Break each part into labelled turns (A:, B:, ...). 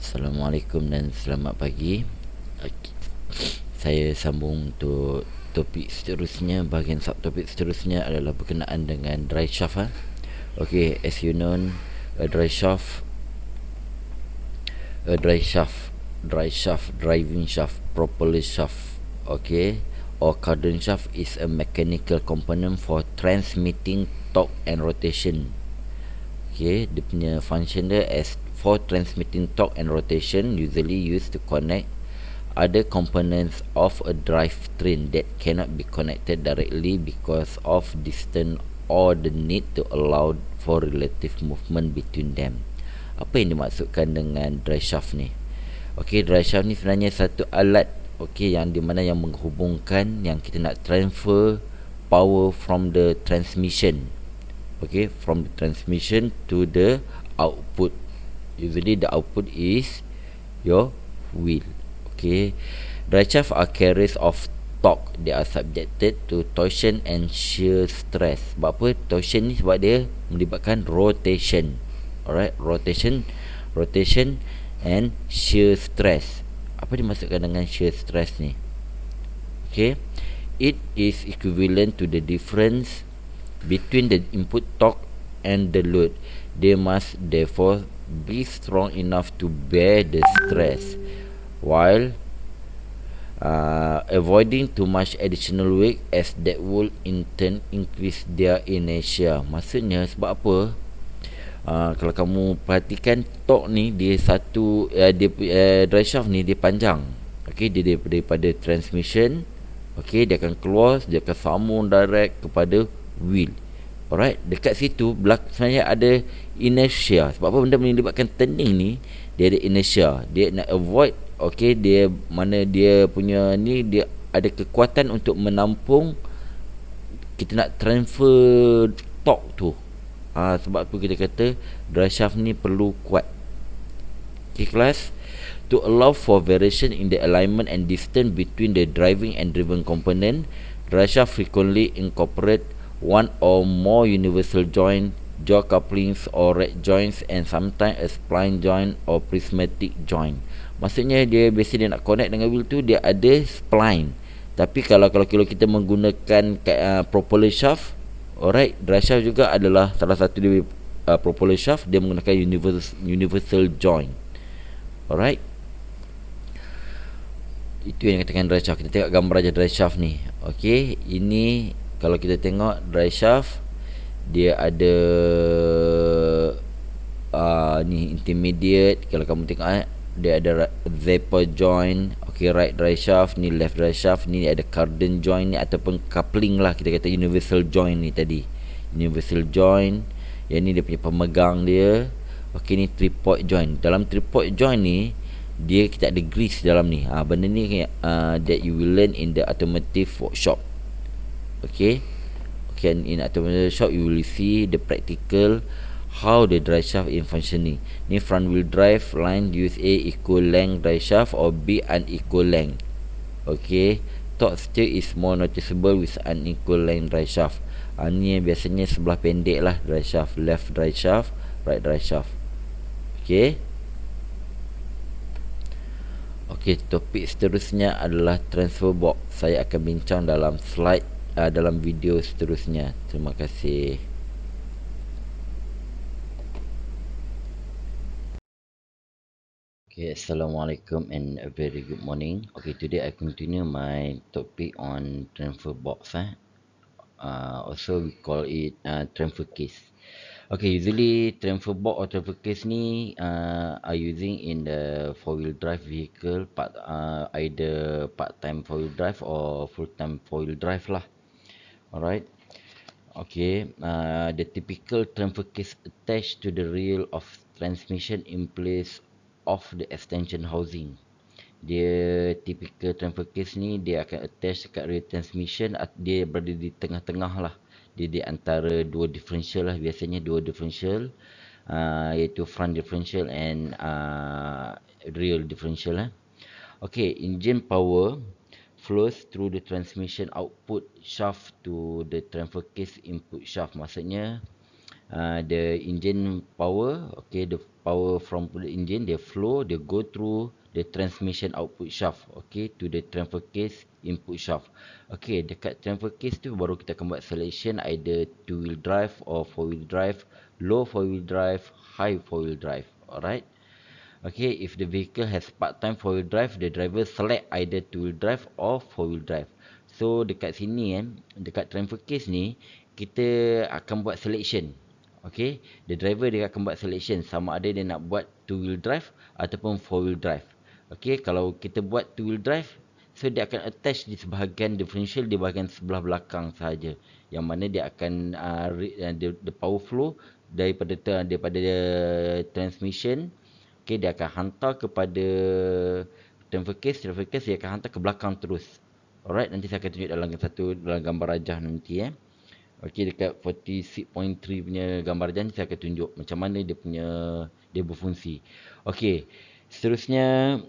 A: Assalamualaikum dan selamat pagi. Okey. Saya sambung untuk topik seterusnya. Bahagian subtopik seterusnya adalah berkenaan dengan dry shaft. Okey, as you know, a dry shaft, driving shaft, propeller shaft, okay, or cardan shaft is a mechanical component for transmitting torque and rotation. Okay, dia punya function dia as for transmitting torque and rotation, usually used to connect other components of a drivetrain that cannot be connected directly because of distance or the need to allow for relative movement between them. Apa yang dimaksudkan dengan drive shaft ni? Okey, drive shaft ni sebenarnya satu alat, okey, yang di mana yang menghubungkan, yang kita nak transfer power from the transmission, okay, from the transmission to the output. Usually the output is your wheel. Okay, drive shaft are carriers of torque. They are subjected to torsion and shear stress. Sebab apa? Torsion ni sebab dia melibatkan rotation. Alright, rotation and shear stress. Apa dimaksudkan dengan shear stress ni? Okay, it is equivalent to the difference between the input torque and the load. They must therefore be strong enough to bear the stress while avoiding too much additional weight, as that will in turn increase their inertia. Maksudnya sebab apa? Kalau kamu perhatikan torque ni, dia satu drive shaft ni dia panjang. Okey, dia daripada transmission, okey, dia akan keluar, dia akan sambung direct kepada wheel. Alright, dekat situ sebenarnya ada inertia. Sebab apa? Benda melibatkan turning ni, dia ada inertia. Dia nak avoid, okey, dia mana dia punya ni, dia ada kekuatan untuk menampung, kita nak transfer torque tu. Sebab tu kita kata drive shaft ni perlu kuat. Okay, kelas. To allow for variation in the alignment and distance between the driving and driven component, drive shaft frequently incorporate one or more universal joint, jaw couplings or rack joints, and sometimes a spline joint or prismatic joint. Maksudnya dia biasa dia nak connect dengan wheel tu, dia ada spline. Tapi kalau kita menggunakan propeller shaft, alright, drive shaft juga adalah salah satu dia propeller shaft, dia menggunakan universal joint. Alright, itu yang dikatakan drive shaft. Kita tengok gambar aja drive shaft ni. Okey, ini kalau kita tengok drive shaft, dia ada ni intermediate. Kalau kamu tengok dia ada zapper joint. Okey, right drive shaft, ni left drive shaft, ni ada cardan joint ni, ataupun coupling lah, kita kata universal joint ni tadi. Universal joint, yang ni dia punya pemegang dia. Okey, ni tripod joint. Dalam tripod joint ni, dia kita ada grease dalam ni. Benda ni that you will learn in the automotive workshop. Okay, in automotive shop you will see the practical how the drive shaft in functioning. Ni front wheel drive line use A equal length drive shaft or B unequal length. Okay, torque steer is more noticeable with unequal length drive shaft. Ni biasanya sebelah pendek lah drive shaft, left drive shaft, right drive shaft. Okay. Okey, topik seterusnya adalah transfer box. Saya akan bincang dalam slide dalam video seterusnya. Terima kasih. Okay, Assalamualaikum and a very good morning. Okay, today I continue my topic on transfer box. Also we call it transfer case. Okay, usually transfer box or transfer case ni are using in the four-wheel drive vehicle, either part-time four-wheel drive or full-time four-wheel drive lah. Alright. Okay, the typical transfer case attached to the rail of transmission in place of the extension housing. Dia typical transfer case ni, dia akan attach dekat rail transmission. Dia berada di tengah-tengah lah. Dia di antara dua differential lah. Biasanya dua differential, iaitu front differential and rear differential lah. Okay, engine power flows through the transmission output shaft to the transfer case input shaft. Maksudnya the engine power, okay, the power from the engine, the flow, they go through the transmission output shaft, okay, to the transfer case input shaft. Okay, dekat transfer case tu baru kita akan buat selection either two wheel drive or four wheel drive, low four wheel drive, high four wheel drive. Alright. Okay, if the vehicle has part-time four-wheel drive, the driver select either two-wheel drive or four-wheel drive. So dekat sini dekat transfer case ni, kita akan buat selection. Okay, the driver dia akan buat selection sama ada dia nak buat two-wheel drive ataupun four-wheel drive. Okay, kalau kita buat two-wheel drive, so dia akan attach di sebahagian differential di bahagian sebelah belakang sahaja. Yang mana dia akan the power flow daripada transmission. Okay, dia akan hantar kepada transfer case dia akan hantar ke belakang terus. Alright, nanti saya akan tunjuk dalam gambar rajah nanti Okay, dekat 46.3 punya gambar rajah ni saya akan tunjuk macam mana dia berfungsi. Okay, seterusnya,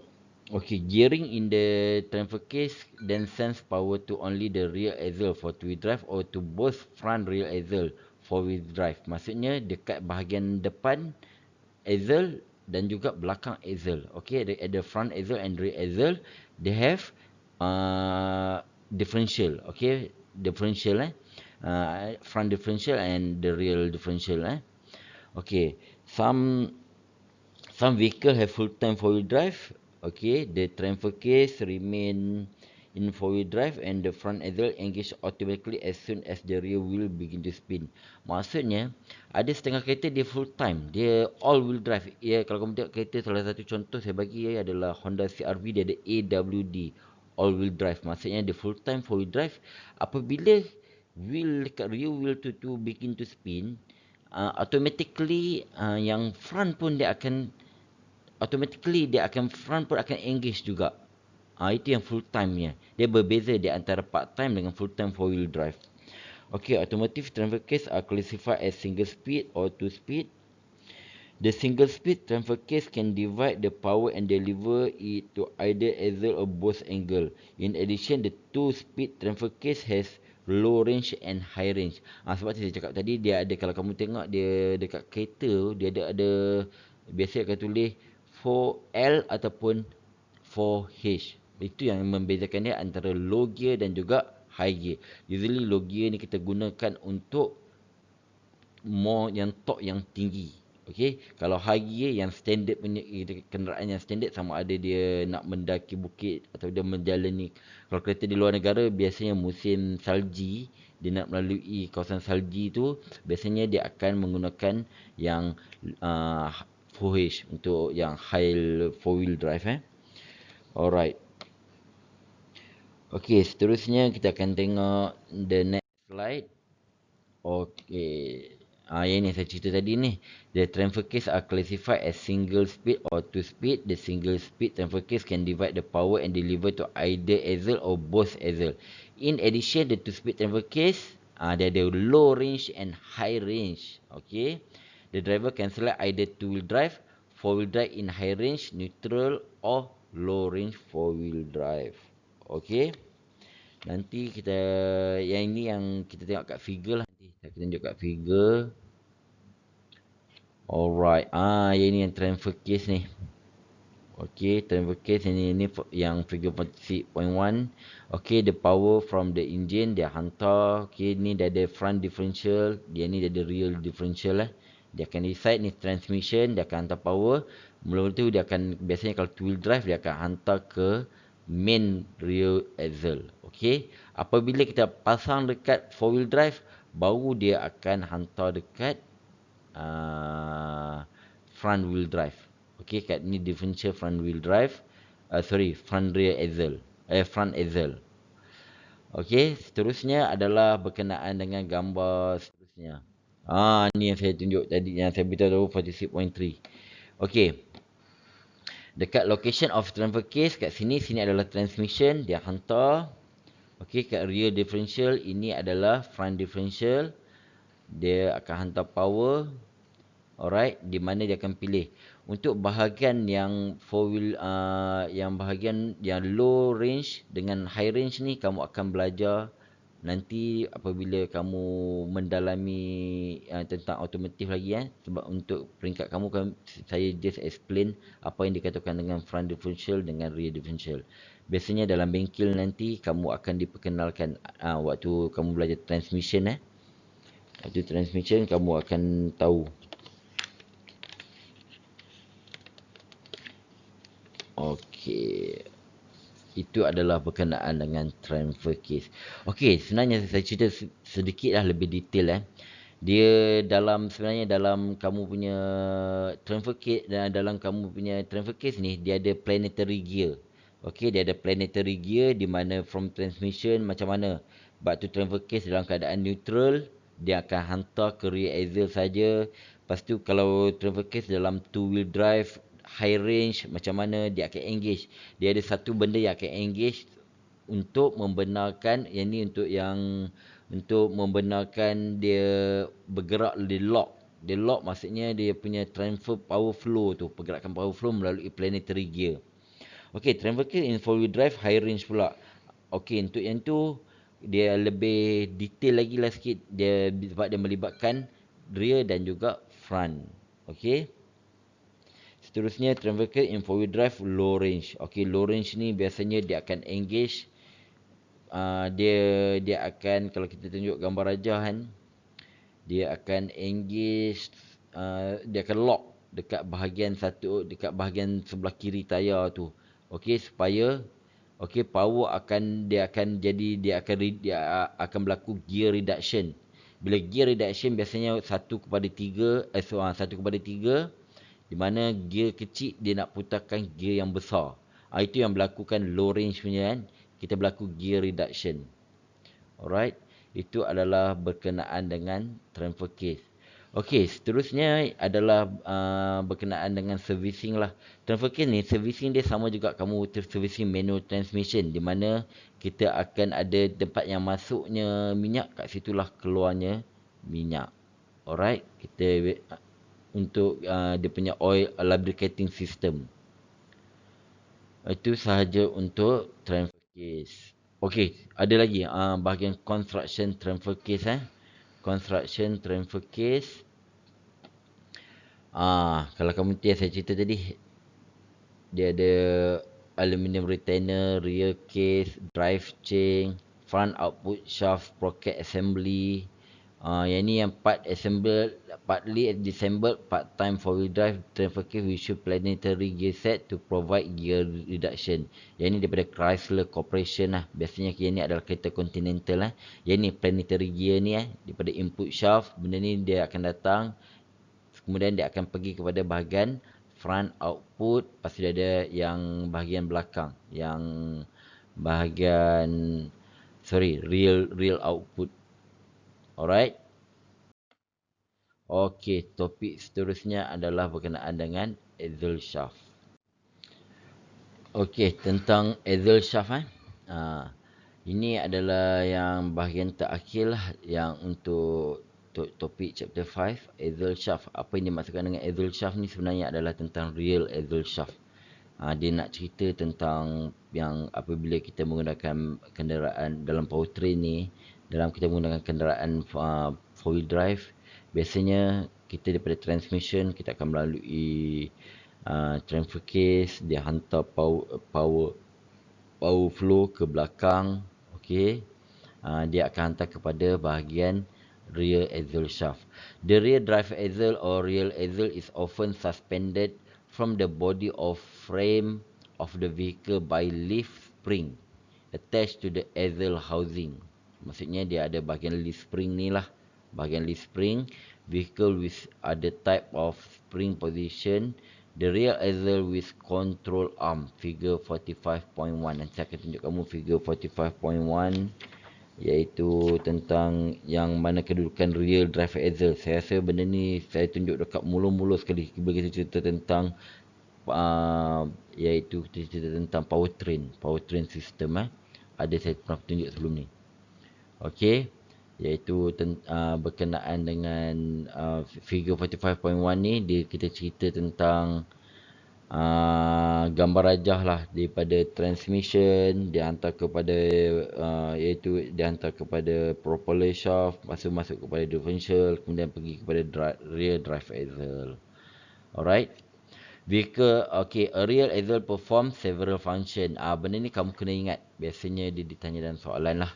A: okay, gearing in the transfer case then sends power to only the rear axle for two-wheel drive or to both front rear axle four-wheel drive. Maksudnya dekat bahagian depan axle dan juga belakang axle. Okay, at the front axle and rear axle, they have differential. Okay, differential front differential and the rear differential Okay, some vehicle have full time four-wheel drive. Okay, the transfer case remain in four-wheel drive and the front axle engage automatically as soon as the rear wheel begin to spin. Maksudnya, ada setengah kereta dia full time, dia all wheel drive. Ya, kalau kamu tengok kereta, salah satu contoh saya bagi adalah Honda CR-V, dia ada AWD, all wheel drive. Maksudnya dia full time four wheel drive. Apabila wheel dekat rear wheel tu begin to spin, automatically yang front pun dia akan front pun akan engage juga. Itu yang full time nya. Dia berbeza di antara part time dengan full time four wheel drive. Okay, automotive transfer case are classified as single speed or two speed. The single speed transfer case can divide the power and deliver it to either axle or both angle. In addition, the two speed transfer case has low range and high range. Sebab saya cakap tadi, dia ada, kalau kamu tengok dia dekat kereta, dia ada biasa akan tulis 4L ataupun 4H. Itu yang membezakan dia antara low gear dan juga high gear. Usually low gear ni kita gunakan untuk more yang torque yang tinggi. Okay, kalau high gear yang standard punya kenderaan yang standard, sama ada dia nak mendaki bukit atau dia menjalani, kalau kereta di luar negara biasanya musim salji, dia nak melalui kawasan salji tu, biasanya dia akan menggunakan yang 4H untuk yang high four wheel drive Alright. Okay, seterusnya kita akan tengok the next slide. Okay. Yang ni saya cerita tadi ni. The transfer case are classified as single speed or two speed. The single speed transfer case can divide the power and deliver to either axle or both axle. In addition, the two speed transfer case, dia ada low range and high range. Okay. The driver can select either two wheel drive, four wheel drive in high range, neutral or low range four wheel drive. Okay. Nanti kita, yang ini yang kita tengok kat figure lah. Nanti saya tunjuk kat figure. Alright. Yang ini yang transfer case ni. Okay, transfer case ini yang figure 46.1. Okay, the power from the engine dia hantar. Okay, ni dia ada front differential, dia ni dia ada rear differential Dia akan decide ni transmission, dia akan hantar power. Mula-mula tu dia akan, biasanya kalau two wheel drive, dia akan hantar ke main rear axle. Okay, apabila kita pasang dekat four wheel drive, baru dia akan hantar dekat front wheel drive. Okay, kat ni differential front wheel drive, front rear axle, front axle. Okay, seterusnya adalah berkenaan dengan gambar seterusnya. Ni yang saya tunjuk tadi, yang saya beritahu 46.3. Okay, dekat location of transfer case, kat sini adalah transmission, dia hantar. Okay, kat rear differential, ini adalah front differential, dia akan hantar power. Alright, di mana dia akan pilih. Untuk bahagian yang four wheel, yang bahagian yang low range dengan high range ni, kamu akan belajar nanti apabila kamu mendalami tentang automotif lagi sebab untuk peringkat kamu kan saya just explain apa yang dikatakan dengan front differential dengan rear differential. Biasanya dalam bengkel nanti kamu akan diperkenalkan waktu kamu belajar transmission waktu transmission kamu akan tahu. Okey, itu adalah berkenaan dengan transfer case. Okey, sebenarnya saya cerita sedikit lebih detail Dia sebenarnya dalam kamu punya transfer case dan dalam kamu punya transfer case ni dia ada planetary gear. Okey, dia ada planetary gear di mana from transmission macam mana. But to transfer case dalam keadaan neutral, dia akan hantar ke rear axle saja. Lepas tu kalau transfer case dalam two wheel drive high range macam mana dia akan engage. Dia ada satu benda yang akan engage untuk membenarkan untuk membenarkan dia bergerak di lock. Dia lock maksudnya dia punya transfer power flow tu, pergerakan power flow melalui planetary gear. Okey, transfer gear in four wheel drive high range pula. Okey, untuk yang tu dia lebih detail lagi sikit dia sebab dia melibatkan rear dan juga front. Okey. Seterusnya transfer gear in four wheel drive low range. Okey, low range ni biasanya dia akan engage dia akan kalau kita tunjuk gambar rajah dia akan engage dia akan lock dekat bahagian sebelah kiri tayar tu. Okey, supaya power dia akan berlaku gear reduction. Bila gear reduction biasanya 1/3 1/3 di mana gear kecil dia nak putarkan gear yang besar. Itu yang berlakukan low range punya kita berlaku gear reduction. Alright, itu adalah berkenaan dengan transfer case. Okey, seterusnya adalah berkenaan dengan servicing Transfer case ni servicing dia sama juga kamu servicing manual transmission di mana kita akan ada tempat yang masuknya minyak, kat situlah keluarnya minyak. Alright, kita untuk dia punya oil lubricating system. Itu sahaja untuk transfer case. Okey, ada lagi bahagian construction transfer case Construction transfer case. Kalau kamu saya cerita tadi dia ada aluminium retainer, rear case, drive chain, front output shaft sprocket assembly. Yang ni yang partly disassembled part-time four-wheel drive transfer case with planetary gear set to provide gear reduction. Yang ni daripada Chrysler Corporation Biasanya yang ni adalah kereta Continental Yang ni planetary gear ni daripada input shaft. Benda ni dia akan datang, kemudian dia akan pergi kepada bahagian front output. Lepas tu dia ada yang bahagian belakang, yang bahagian real output. Alright. Okey, topik seterusnya adalah berkenaan dengan axle shaft. Okey, tentang axle shaft ini adalah yang bahagian terakhir yang untuk topik chapter 5, axle shaft. Apa yang dimaksudkan dengan axle shaft ni sebenarnya adalah tentang real axle shaft. Dia nak cerita tentang yang apabila kita menggunakan kenderaan dalam powertrain ni, dalam kita menggunakan kenderaan four wheel drive, biasanya kita daripada transmission kita akan melalui transfer case, dia hantar power flow ke belakang. Okey, dia akan hantar kepada bahagian rear axle shaft. The rear drive axle or rear axle is often suspended from the body of frame of the vehicle by lift spring attached to the axle housing. Maksudnya dia ada bahagian lift spring ni bahagian lift spring. Vehicle with other type of spring position. The rear axle with control arm, figure 45.1. Nanti saya akan tunjuk kamu figure 45.1, iaitu tentang yang mana kedudukan rear drive axle. Saya rasa benda ni saya tunjuk dekat mula-mula sekali bila kita cerita tentang iaitu kita cerita tentang powertrain system ada saya pernah tunjuk sebelum ni. Okey, iaitu berkenaan dengan figure 45.1 ni kita cerita tentang gambar rajah lah daripada transmission dihantar kepada iaitu dihantar kepada propeller shaft, masuk kepada differential, kemudian pergi kepada rear drive axle. Alright. Vehicle, okay, a rear axle perform several function. Benda ni kamu kena ingat. Biasanya dia ditanya dalam soalan lah.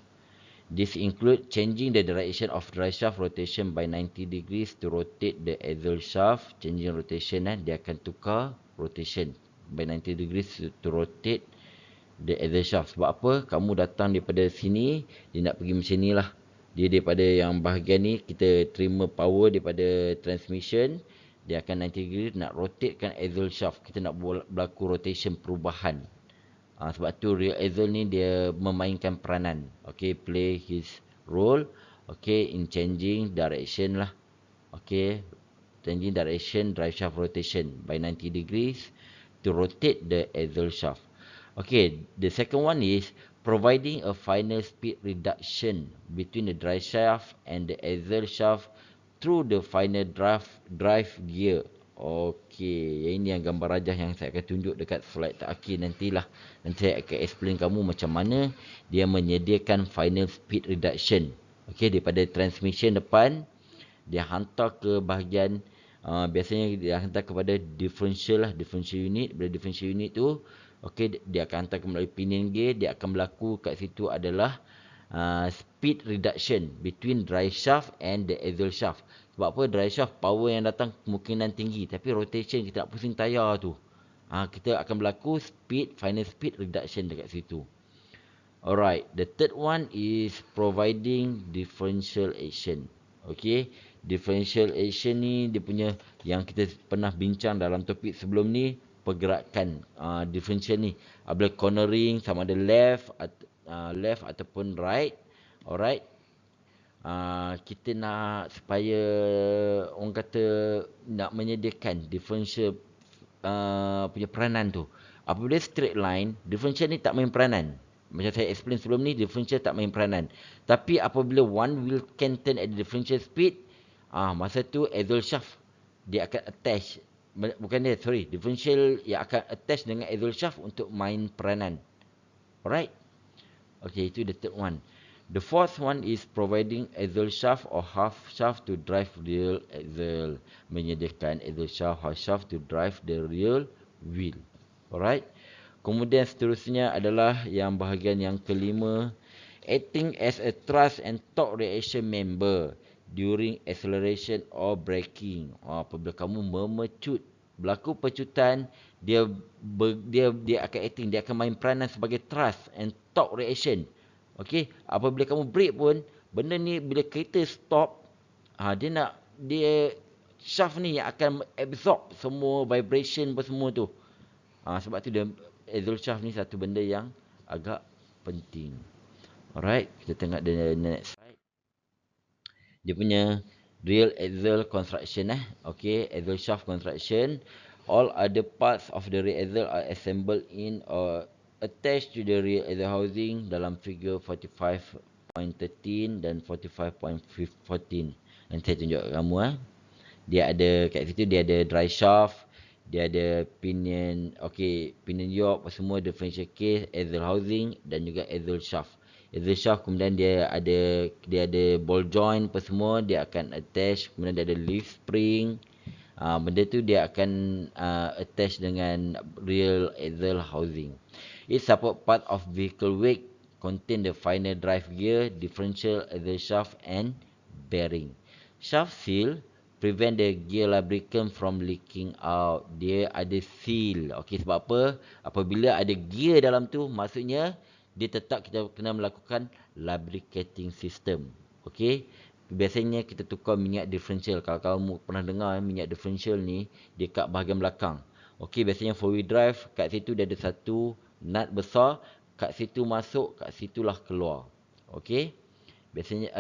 A: This include changing the direction of drive shaft rotation by 90 degrees to rotate the axle shaft. Changing rotation, dia akan tukar rotation by 90 degrees to rotate the axle shaft. Sebab apa? Kamu datang daripada sini, dia nak pergi macam ni lah. Dia daripada yang bahagian ni, kita terima power daripada transmission. Dia akan 90 degree nak rotatekan axle shaft. Kita nak berlaku rotation perubahan. Sebab tu rear axle ni dia memainkan peranan. Okay, play his role. Okay, in changing direction lah. Okay, changing direction drive shaft rotation by 90 degrees to rotate the axle shaft. Okay, the second one is providing a final speed reduction between the drive shaft and the axle shaft through the final drive gear. Okey, yang ini yang gambar rajah yang saya akan tunjuk dekat slide terakhir nantilah. Nanti saya akan explain kamu macam mana dia menyediakan final speed reduction. Okey, daripada transmission depan dia hantar ke bahagian biasanya dia hantar kepada differential lah, differential unit. Bila differential unit tu okey, dia akan hantar melalui pinion gear. Dia akan berlaku kat situ adalah speed reduction between drive shaft and the axle shaft. Sebab apa? Drive shaft power yang datang kemungkinan tinggi, tapi rotation kita nak pusing tayar tu. Kita akan berlaku final speed reduction dekat situ. Alright, the third one is providing differential action. Okay, differential action ni dia punya yang kita pernah bincang dalam topik sebelum ni, pergerakan differential ni. Apabila cornering sama ada left ataupun right. Alright. Kita nak supaya orang kata nak menyediakan differential punya peranan tu. Apabila straight line, differential ni tak main peranan. Macam saya explain sebelum ni, differential tak main peranan. Tapi apabila one wheel can turn at the differential speed, masa tu axle shaft dia akan attach. Bukan dia, sorry. Differential yang akan attach dengan axle shaft untuk main peranan. Alright. Okay, itu the third one. The fourth one is providing axle shaft or half shaft to drive rear axle. Menyediakan axle shaft, half shaft to drive the rear wheel. Alright. Kemudian seterusnya adalah yang bahagian yang kelima, acting as a thrust and torque reaction member during acceleration or braking. Apabila kamu memecut, berlaku pecutan, dia akan acting, dia akan main peranan sebagai thrust and torque reaction. Okey, apabila kamu brake pun, benda ni bila kereta stop, dia shaft ni yang akan absorb semua vibration apa semua tu. Sebab tu dia axle shaft ni satu benda yang agak penting. Alright, kita tengok the next slide. Dia punya real axle construction Okay, axle shaft construction. All other parts of the rear axle are assembled in or attached to the rear axle housing dalam figure 45.13 dan 45.14. Nanti saya tunjuk kamu Dia ada kat situ, dia ada drive shaft, dia ada pinion, pinion yoke semua, differential case, axle housing dan juga axle shaft. Axle shaft kemudian dia ada ball joint apa semua, dia akan attach, kemudian dia ada leaf spring. Benda tu dia akan attach dengan real axle housing. It support part of vehicle weight, contain the final drive gear, differential, axle shaft and bearing. Shaft seal prevent the gear lubricant from leaking out. Dia ada seal. Okey, sebab apa? Apabila ada gear dalam tu, maksudnya dia tetap kita kena melakukan lubricating system. Okey. Biasanya kita tukar minyak differential. Kalau kamu pernah dengar minyak differential ni, dia kat bahagian belakang. Okey, biasanya 4-wheel drive, kat situ dia ada satu nut besar, kat situ masuk, kat situlah keluar. Okey. Biasanya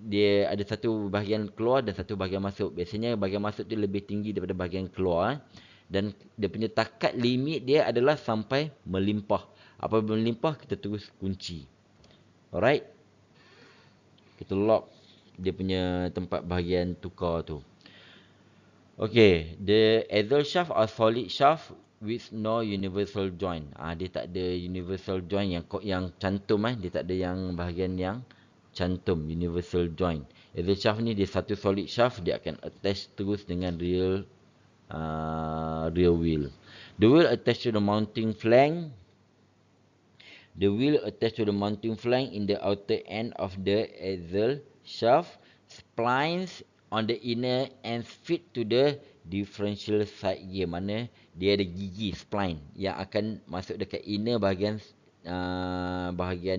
A: dia ada satu bahagian keluar dan satu bahagian masuk. Biasanya bahagian masuk tu lebih tinggi daripada bahagian keluar. Dan dia punya takat limit dia adalah sampai melimpah. Apabila melimpah, kita terus kunci. Alright. Kita lock dia punya tempat bahagian tukar tu. Okay, the axle shaft are solid shaft with no universal joint. Dia tak ada universal joint yang cantum dia tak ada yang bahagian yang cantum universal joint. Axle shaft ni dia satu solid shaft, dia akan attach terus dengan rear wheel. The wheel attached to the mounting flank. The wheel attached to the mounting flank in the outer end of the axle shaft. Splines on the inner end fit to the differential side gear. Mana dia ada gigi spline yang akan masuk dekat inner bahagian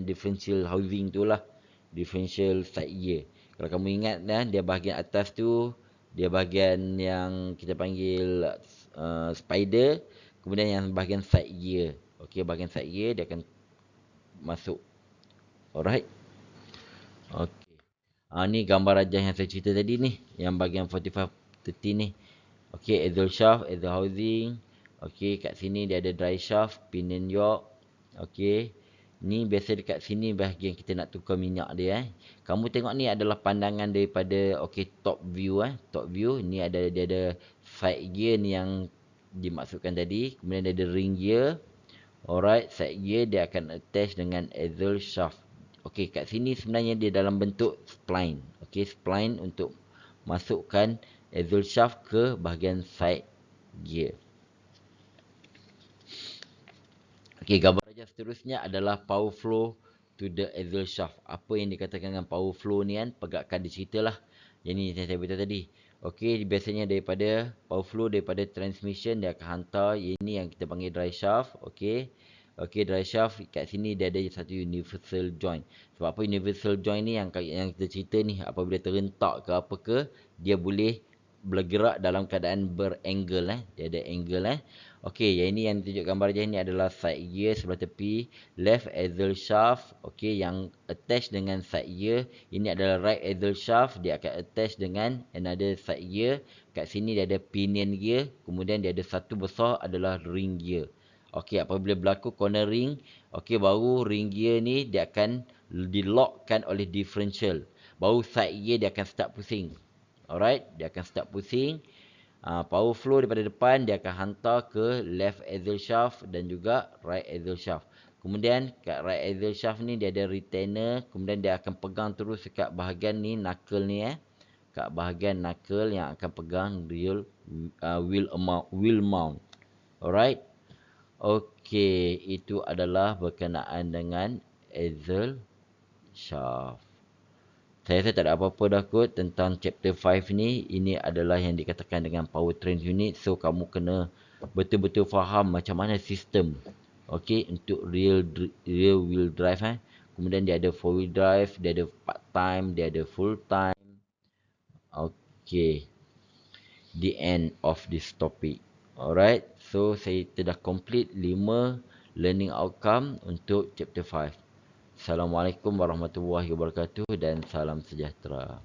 A: differential housing tu lah. Differential side gear. Kalau kamu ingat dia bahagian atas tu, dia bahagian yang kita panggil spider. Kemudian yang bahagian side gear. Okey, bahagian side gear dia akan masuk. Alright. Okey. Ni gambar rajah yang saya cerita tadi ni, yang bahagian 4530 ni. Okey, axle shaft, axle housing. Okey, kat sini dia ada dry shaft, pinion yoke. Okey. Ni biasa dekat sini bahagian kita nak tukar minyak dia. Kamu tengok ni adalah pandangan daripada top view Top view ni dia ada side gear ni yang dimaksudkan tadi. Kemudian dia ada ring gear. Alright, side gear dia akan attach dengan axle shaft. Okey, kat sini sebenarnya dia dalam bentuk spline. Okey, spline untuk masukkan axle shaft ke bahagian side gear. Okey, gambar aja seterusnya adalah power flow to the axle shaft. Apa yang dikatakan dengan power flow ni pergerakan diceritalah. Yang ni saya beritahu tadi. Okey, biasanya daripada power flow daripada transmission dia akan hantar ini yang kita panggil dry shaft. Okey. Okey, dry shaft kat sini dia ada satu universal joint. Sebab apa universal joint ni yang kita cerita ni, apabila terhentak ke apa ke, dia boleh bergerak dalam keadaan berangle Dia ada angle Okey, yang ini yang tunjuk gambar je ni adalah side gear sebelah tepi, left axle shaft. Okey, yang attach dengan side gear. Ini adalah right axle shaft, dia akan attach dengan another side gear. Kat sini dia ada pinion gear, kemudian dia ada satu besar adalah ring gear. Okey, apabila berlaku cornering, okey, baru ring gear ni dia akan di-lockkan oleh differential. Baru side gear dia akan start pusing. Alright, dia akan start pusing. Power flow daripada depan dia akan hantar ke left axle shaft dan juga right axle shaft. Kemudian kat right axle shaft ni dia ada retainer, kemudian dia akan pegang terus dekat bahagian ni knuckle ni kat bahagian knuckle yang akan pegang wheel mount. Alright. Okey, itu adalah berkenaan dengan axle shaft. Saya rasa tak ada apa-apa dah kot tentang chapter 5 ni. Ini adalah yang dikatakan dengan powertrain unit. So, kamu kena betul-betul faham macam mana sistem. Okey, untuk rear wheel drive Kemudian dia ada 4 wheel drive, dia ada part time, dia ada full time. Okey. The end of this topic. Alright. So, saya telah complete 5 learning outcome untuk chapter 5. Assalamualaikum warahmatullahi wabarakatuh dan salam sejahtera.